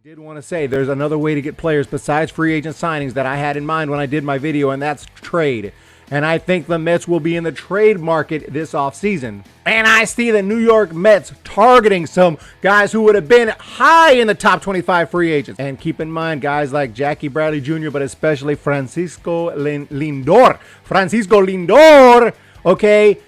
did want to say there's another way to get players besides free agent signings that I had in mind when I did my video, and that's trade. And I think the Mets will be in the trade market this offseason. And I see the New York Mets targeting some guys who would have been high in the top 25 free agents. And keep in mind, guys like Jackie Bradley Jr., but especially Francisco Lindor. Francisco Lindor, okay?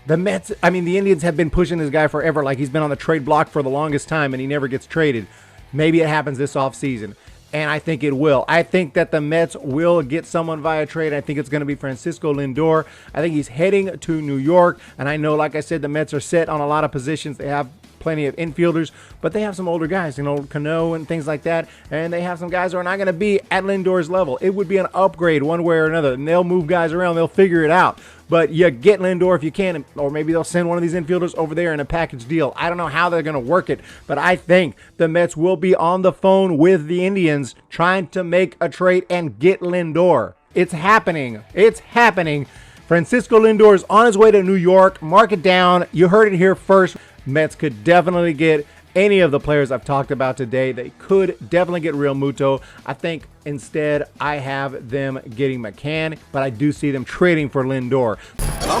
The Indians have been pushing this guy forever. Like, he's been on the trade block for the longest time, and he never gets traded. Maybe it happens this offseason, and I think it will. I think that the Mets will get someone via trade. I think it's going to be Francisco Lindor. I think he's heading to New York, and I know, like I said, the Mets are set on a lot of positions. They have plenty of infielders, but they have some older guys, Cano and things like that, and they have some guys who are not going to be at Lindor's level. It would be an upgrade one way or another, and they'll move guys around. They'll figure it out. But you get Lindor if you can, or maybe they'll send one of these infielders over there in a package deal. I don't know how they're going to work it, but I think the Mets will be on the phone with the Indians trying to make a trade and get Lindor. It's happening. It's happening. Francisco Lindor is on his way to New York. Mark it down. You heard it here first. Mets could definitely get any of the players I've talked about today. They could definitely get Real Muto. I think instead I have them getting McCann, but I do see them trading for Lindor.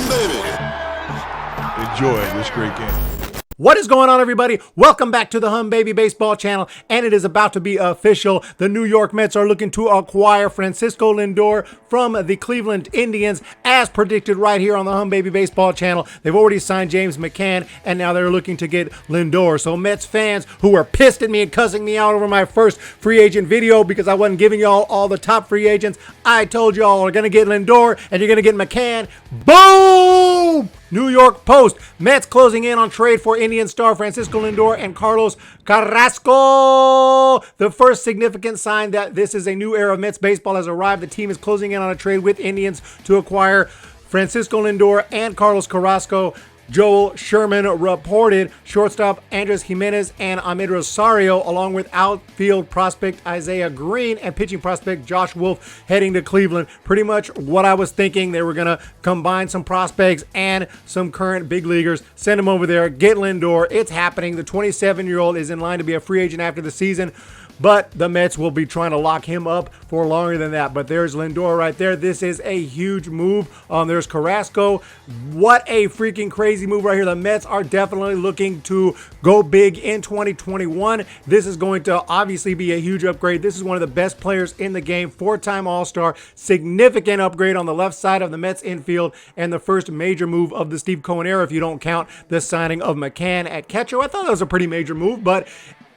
Baby. Enjoy this great game. What is going on, everybody? Welcome back to the Humm Baby Baseball channel, and it is about to be official. The New York Mets are looking to acquire Francisco Lindor from the Cleveland Indians, as predicted right here on the Humm Baby Baseball channel. They've already signed James McCann, and now they're looking to get Lindor. So Mets fans who were pissed at me and cussing me out over my first free agent video because I wasn't giving y'all all the top free agents, I told y'all are going to get Lindor, and you're going to get McCann. Boom! New York Post. Mets closing in on trade for Indian star Francisco Lindor and Carlos Carrasco. The first significant sign that this is a new era of Mets baseball has arrived. The team is closing in on a trade with Indians to acquire Francisco Lindor and Carlos Carrasco. Joel Sherman reported shortstop Andres Gimenez and Amed Rosario, along with outfield prospect Isaiah Greene and pitching prospect Josh Wolf, heading to Cleveland. Pretty much what I was thinking. They were going to combine some prospects and some current big leaguers, send them over there, get Lindor. It's happening. The 27-year-old is in line to be a free agent after the season, but the Mets will be trying to lock him up for longer than that. But there's Lindor right there. This is a huge move. There's Carrasco. What a freaking crazy move right here. The Mets are definitely looking to go big in 2021. This is going to obviously be a huge upgrade. This is one of the best players in the game. Four-time All-Star. Significant upgrade on the left side of the Mets infield, and the first major move of the Steve Cohen era, if you don't count the signing of McCann at catcher. I thought that was a pretty major move, but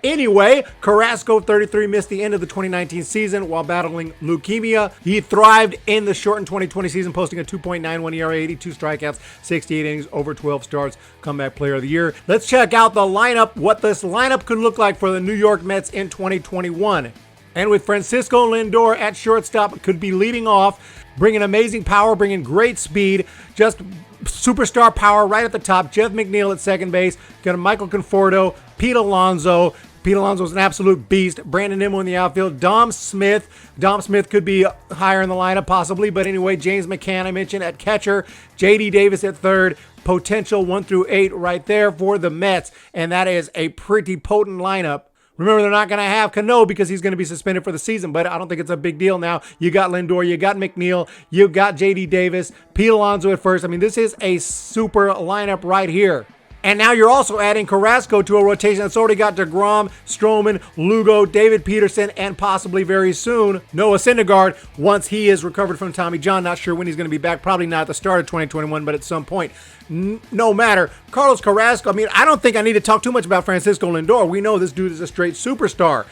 anyway, Carrasco, 33, missed the end of the 2019 season while battling leukemia. He thrived in the shortened 2020 season, posting a 2.91 ERA, 82 strikeouts, 68 innings, over 12 starts, comeback player of the year. Let's check out the lineup, what this lineup could look like for the New York Mets in 2021. And with Francisco Lindor at shortstop, could be leading off, bringing amazing power, bringing great speed, just superstar power right at the top. Jeff McNeil at second base, got a Michael Conforto, Pete Alonso. Pete Alonso's an absolute beast. Brandon Nimmo in the outfield. Dom Smith. Dom Smith could be higher in the lineup possibly, but anyway, James McCann I mentioned at catcher. J.D. Davis at third. Potential 1 through 8 right there for the Mets, and that is a pretty potent lineup. Remember, they're not going to have Cano because he's going to be suspended for the season, but I don't think it's a big deal now. You got Lindor, you got McNeil, you got J.D. Davis, Pete Alonso at first. I mean, this is a super lineup right here. And now you're also adding Carrasco to a rotation that's already got DeGrom, Stroman, Lugo, David Peterson, and possibly very soon Noah Syndergaard once he is recovered from Tommy John. Not sure when he's going to be back. Probably not at the start of 2021, but at some point. No matter. Carlos Carrasco, I mean, I don't think I need to talk too much about Francisco Lindor. We know this dude is a straight superstar.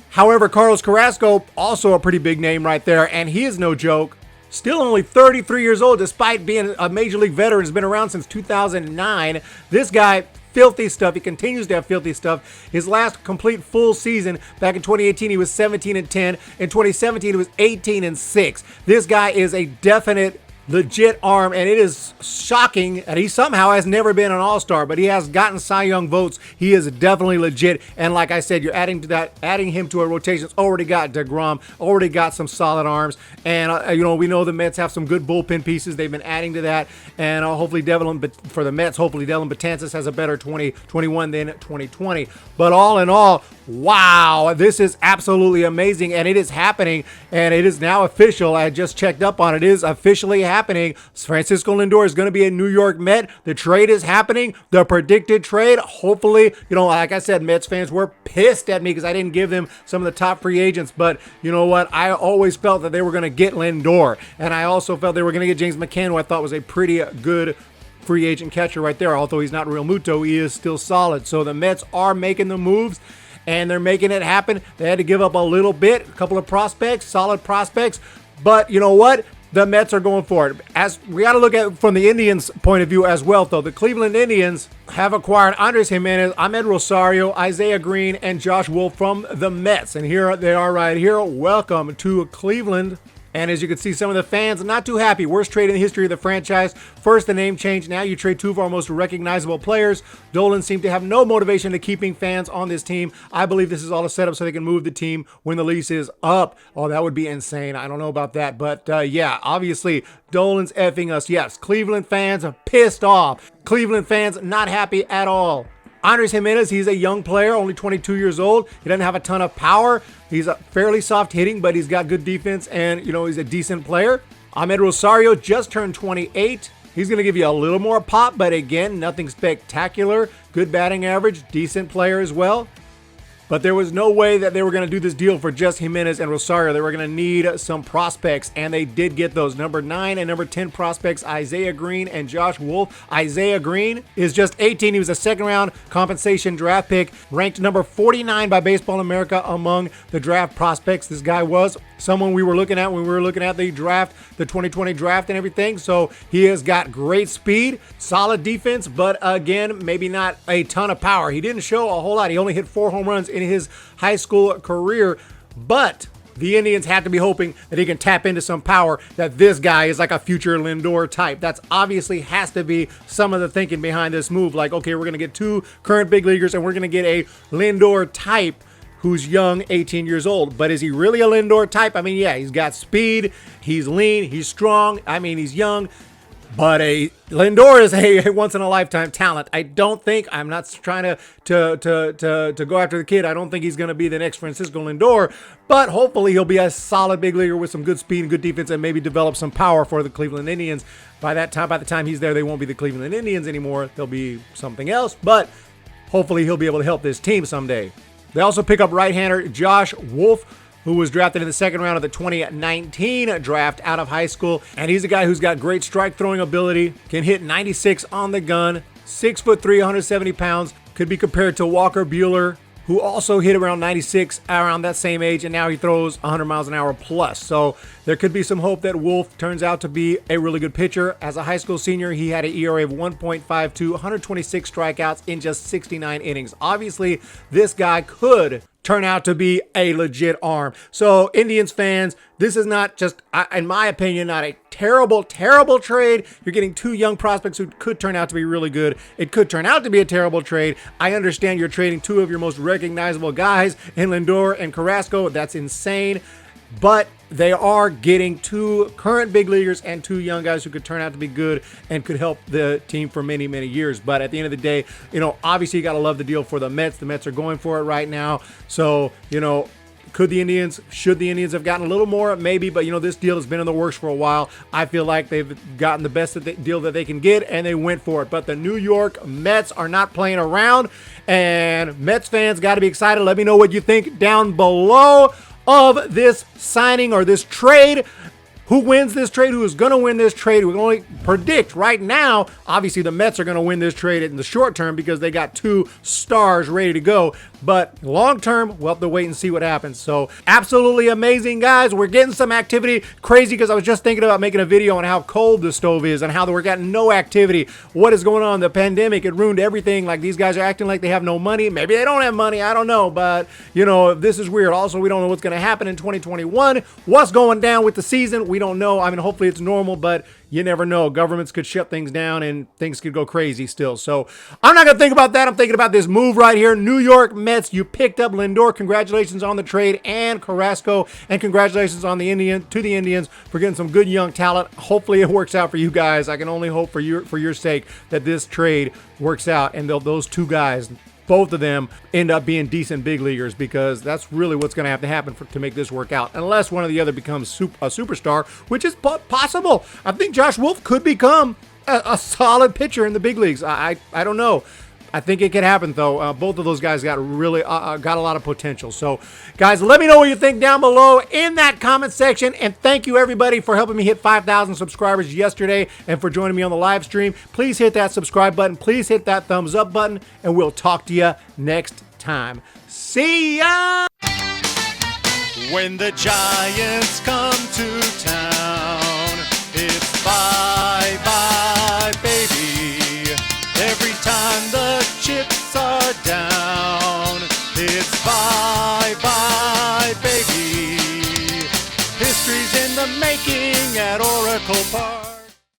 However, Carlos Carrasco, also a pretty big name right there, and he is no joke. Still only 33 years old, despite being a Major League veteran. Has been around since 2009. This guy, filthy stuff. He continues to have filthy stuff. His last complete full season back in 2018, he was 17-10. In 2017, he was 18-6. This guy is a definite legit arm, and it is shocking that he somehow has never been an all-star, but he has gotten Cy Young votes. He is definitely legit, and like I said, you're adding him to a rotation that's already got DeGrom, already got some solid arms, and we know the Mets have some good bullpen pieces. They've been adding to that, and hopefully Devlin Betances has a better 2021 than 2020. But all in all, wow, this is absolutely amazing, and it is happening, and it is now official. I just checked up on it. It is officially happening. Francisco Lindor is going to be a New York Met. The trade is happening. The predicted trade. Hopefully, like I said, Mets fans were pissed at me because I didn't give them some of the top free agents. But you know what? I always felt that they were going to get Lindor. And I also felt they were going to get James McCann, who I thought was a pretty good free agent catcher right there. Although he's not Real Muto, he is still solid. So the Mets are making the moves, and they're making it happen. They had to give up a little bit, a couple of prospects, solid prospects. But you know what? The Mets are going for it. As we got to look at it from the Indians' point of view as well, though. The Cleveland Indians have acquired Andres Gimenez, Amed Rosario, Isaiah Greene, and Josh Wolf from the Mets. And here they are right here. Welcome to Cleveland. And as you can see, some of the fans not too happy. Worst trade in the history of the franchise. First, the name change. Now you trade two of our most recognizable players. Dolan seemed to have no motivation to keeping fans on this team. I believe this is all a setup so they can move the team when the lease is up. Oh, that would be insane. I don't know about that. But yeah, obviously, Dolan's effing us. Yes, Cleveland fans are pissed off. Cleveland fans not happy at all. Andres Gimenez, he's a young player, only 22 years old. He doesn't have a ton of power. He's a fairly soft hitting, but he's got good defense, and, he's a decent player. Amed Rosario just turned 28. He's going to give you a little more pop, but again, nothing spectacular. Good batting average, decent player as well. But there was no way that they were going to do this deal for just Gimenez and Rosario. They were going to need some prospects, and they did get those. Number 9 and number 10 prospects, Isaiah Greene and Josh Wolf. Isaiah Greene is just 18. He was a second-round compensation draft pick, ranked number 49 by Baseball America among the draft prospects. This guy was someone we were looking at when we were looking at the draft, the 2020 draft and everything. So he has got great speed, solid defense, but again, maybe not a ton of power. He didn't show a whole lot. He only hit 4 home runs in his high school career, but the Indians have to be hoping that he can tap into some power, that this guy is like a future Lindor type. That's obviously has to be some of the thinking behind this move. Like, okay, we're going to get 2 current big leaguers and we're going to get a Lindor type who's young, 18 years old. But is he really a Lindor type? I mean, yeah, he's got speed, he's lean, he's strong. I mean, he's young. But Lindor is a once-in-a-lifetime talent. I'm not trying to go after the kid. I don't think he's going to be the next Francisco Lindor, but hopefully he'll be a solid big leaguer with some good speed and good defense and maybe develop some power for the Cleveland Indians. By the time he's there, they won't be the Cleveland Indians anymore. They'll be something else, but hopefully he'll be able to help this team someday. They also pick up right-hander Josh Wolf, who was drafted in the second round of the 2019 draft out of high school. And he's a guy who's got great strike throwing ability, can hit 96 on the gun, 6'3", 170 pounds, could be compared to Walker Buehler, who also hit around 96 around that same age, and now he throws 100 miles an hour plus. So there could be some hope that Wolf turns out to be a really good pitcher. As a high school senior, he had an ERA of 1.52, 126 strikeouts in just 69 innings. Obviously, this guy could turn out to be a legit arm. So Indians fans, this is not just, in my opinion, not a terrible trade. You're getting 2 young prospects who could turn out to be really good. It could turn out to be a terrible trade. I understand you're trading 2 of your most recognizable guys in Lindor and Carrasco. That's insane. But they are getting 2 current big leaguers and 2 young guys who could turn out to be good and could help the team for many, many years. But at the end of the day, obviously you got to love the deal for the Mets. The Mets are going for it right now. So, should the Indians have gotten a little more? Maybe, but this deal has been in the works for a while. I feel like they've gotten the best deal that they can get, and they went for it. But the New York Mets are not playing around, and Mets fans got to be excited. Let me know what you think down below of this signing or this trade. Who wins this trade? Who is going to win this trade? We can only predict right now. Obviously, the Mets are going to win this trade in the short term because they got 2 stars ready to go. But long term, we'll have to wait and see what happens. So absolutely amazing, guys. We're getting some activity. Crazy because I was just thinking about making a video on how cold the stove is and how we're getting no activity. What is going on? The pandemic, it ruined everything. Like, these guys are acting like they have no money. Maybe they don't have money. I don't know. But, this is weird. Also, we don't know what's going to happen in 2021. What's going down with the season? We don't know. I mean, hopefully it's normal, but you never know. Governments could shut things down and things could go crazy still. So I'm not going to think about that. I'm thinking about this move right here. New York Mets, you picked up Lindor. Congratulations on the trade, and Carrasco, and congratulations on the Indians for getting some good young talent. Hopefully it works out for you guys. I can only hope for your sake that this trade works out and those two guys, both of them, end up being decent big leaguers, because that's really what's going to have to happen to make this work out, unless one or the other becomes a superstar, which is possible. I think Josh Wolf could become a solid pitcher in the big leagues. I don't know. I think it could happen, though. Both of those guys got a lot of potential. So, guys, let me know what you think down below in that comment section. And thank you, everybody, for helping me hit 5,000 subscribers yesterday and for joining me on the live stream. Please hit that subscribe button. Please hit that thumbs up button. And we'll talk to you next time. See ya! When the Giants come to town, it's 5